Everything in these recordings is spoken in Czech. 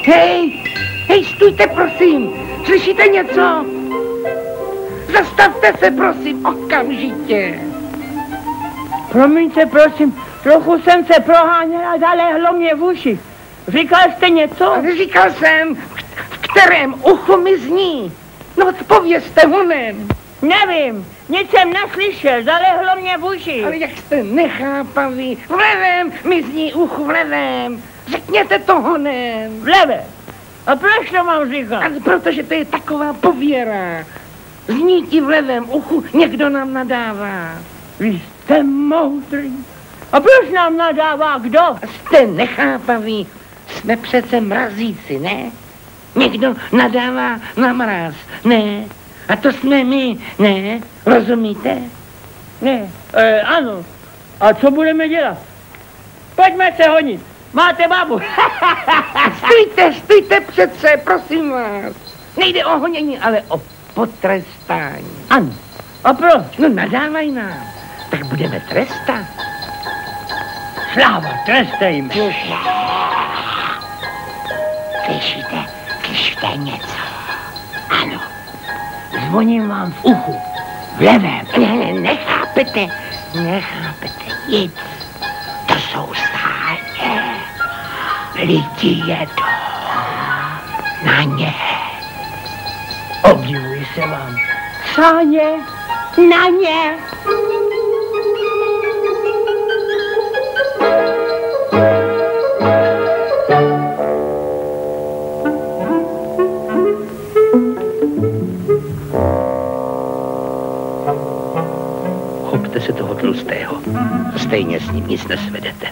Hej, stůjte, prosím. Slyšíte něco? Zastavte se, prosím, okamžitě. Promiňte, prosím, trochu jsem se proháněl a zalehlo mě v uši. Říkal jste něco? Říkal jsem, v kterém uchu mi zní. No odpovězte honem. Nevím, nic jsem neslyšel, zalehlo mě v uši. Ale jak jste nechápaví, v levém mi zní uchu, v levém. Řekněte to honem. V levém? A proč to mám říkat? Ale protože to je taková pověra. Zní ti v levém uchu, někdo nám nadává. Vy jste moudrý. A proč nám nadává kdo? Jste nechápaví, jsme přece mrazíci, ne? Někdo nadává na mráz, ne? A to jsme my, ne? Rozumíte? Ne, ano. A co budeme dělat? Pojďme se honit. Máte babu. Stůjte přece, prosím vás. Nejde o honění, ale o potrestání. Ano. A proč? No nadávaj nám, tak budeme trestat. Sláva, trestejme. Slyšíte něco? Ano. Zvoním vám v uchu. V levém. Nechápete nic. To jsou sáně. Lidi jedou na ně. Obdivuji se vám. Sáně na ně. Chopte se toho tlustého. Stejně s ním nic nesvedete.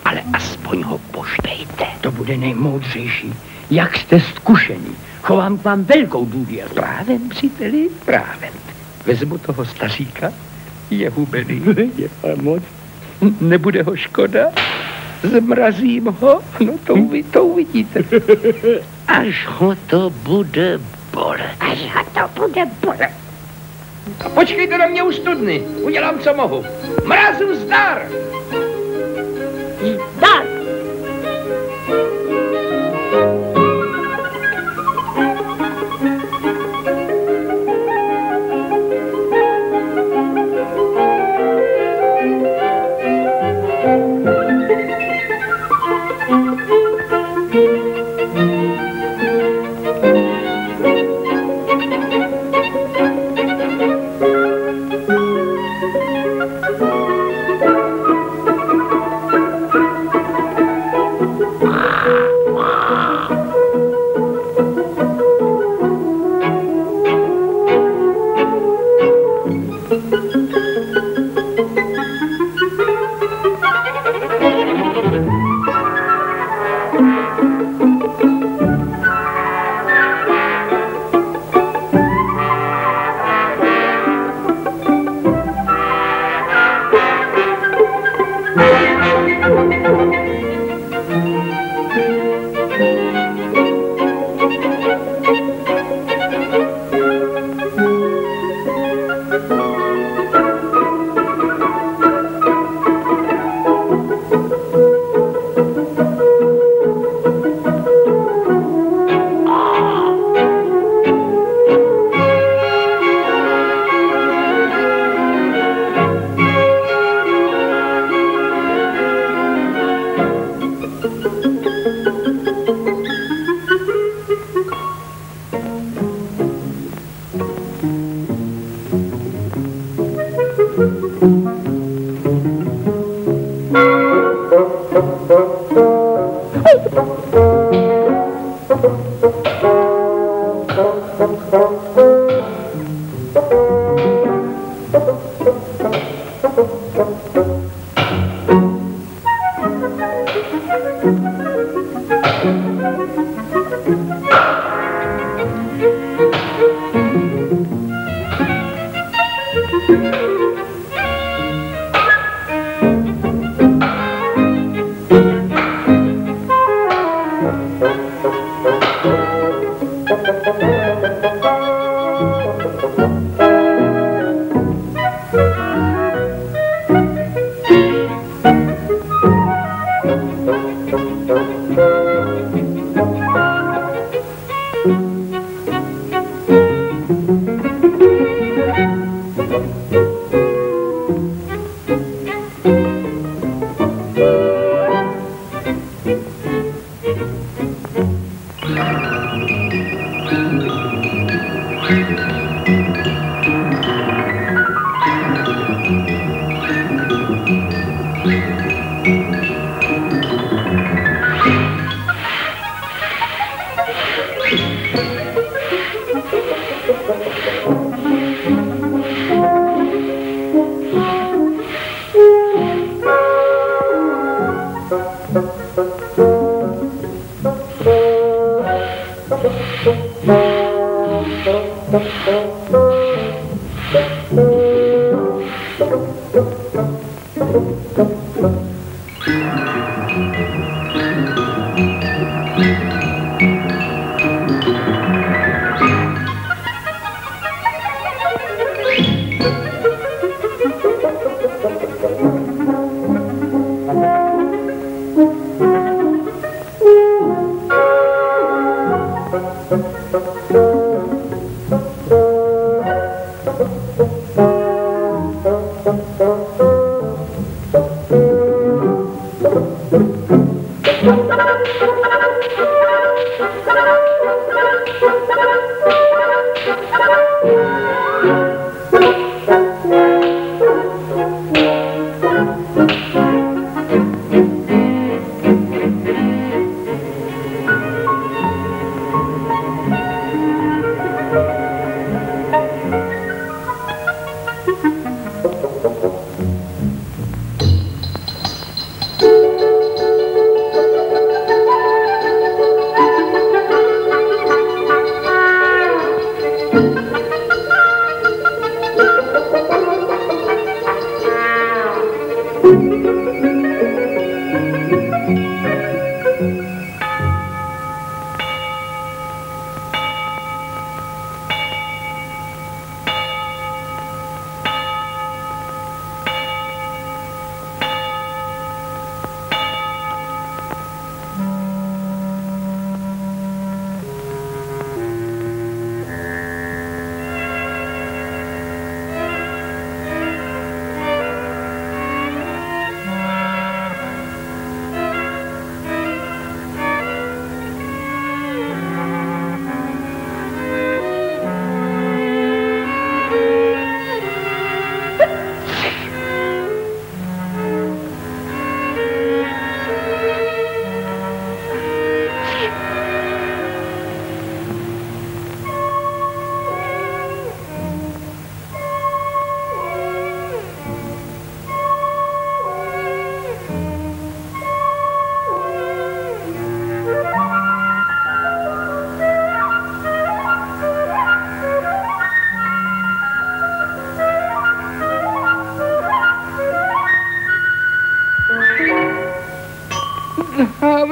Ale aspoň ho poštejte. To bude nejmoudřejší. Jak jste zkušený. Chovám k vám velkou důvěru. Právě, příteli, právě. Vezmu toho staříka, je hubený, je moc. Nebude ho škoda, zmrazím ho, no to uvidíte. Až ho to bude bolet. A počkejte na mě u studny, udělám, co mohu. Mrazu zdar! Zdar!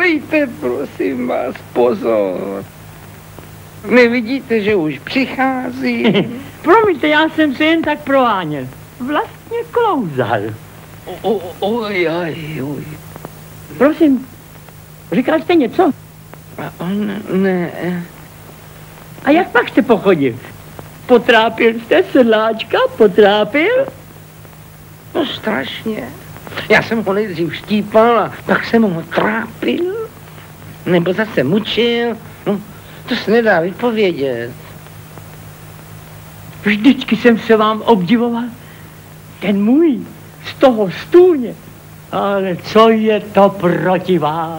Dávejte, prosím vás, pozor. Nevidíte, že už přichází? Promiňte, já jsem se jen tak proháněl. Vlastně klouzal. Oj. Prosím, říkal jste něco? Ne. A jak pak jste pochodil? Potrápil jste sedláčka? Potrápil? No strašně. Já jsem ho nejdřív štípal a pak jsem ho trápil. Nebo zase mučil. No, to se nedá vypovědět. Vždycky jsem se vám obdivoval. Ten můj, z toho stůně. Ale co je to proti vám?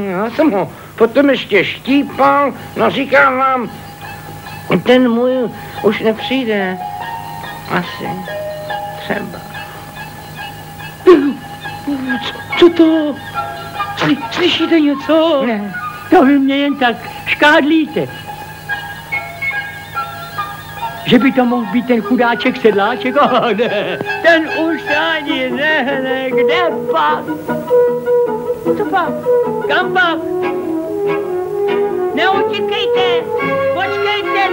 Já jsem ho potom ještě štípal, no říkám vám, ten můj už nepřijde. Asi. Třeba. Co to? Slyšíte něco? Ne. To vy mě jen tak škádlíte. Že by to mohl být ten chudáček sedláček? Ne, ten už ani ne, kde pak? Co pak? Kam pak? Neutíkejte, počkejte,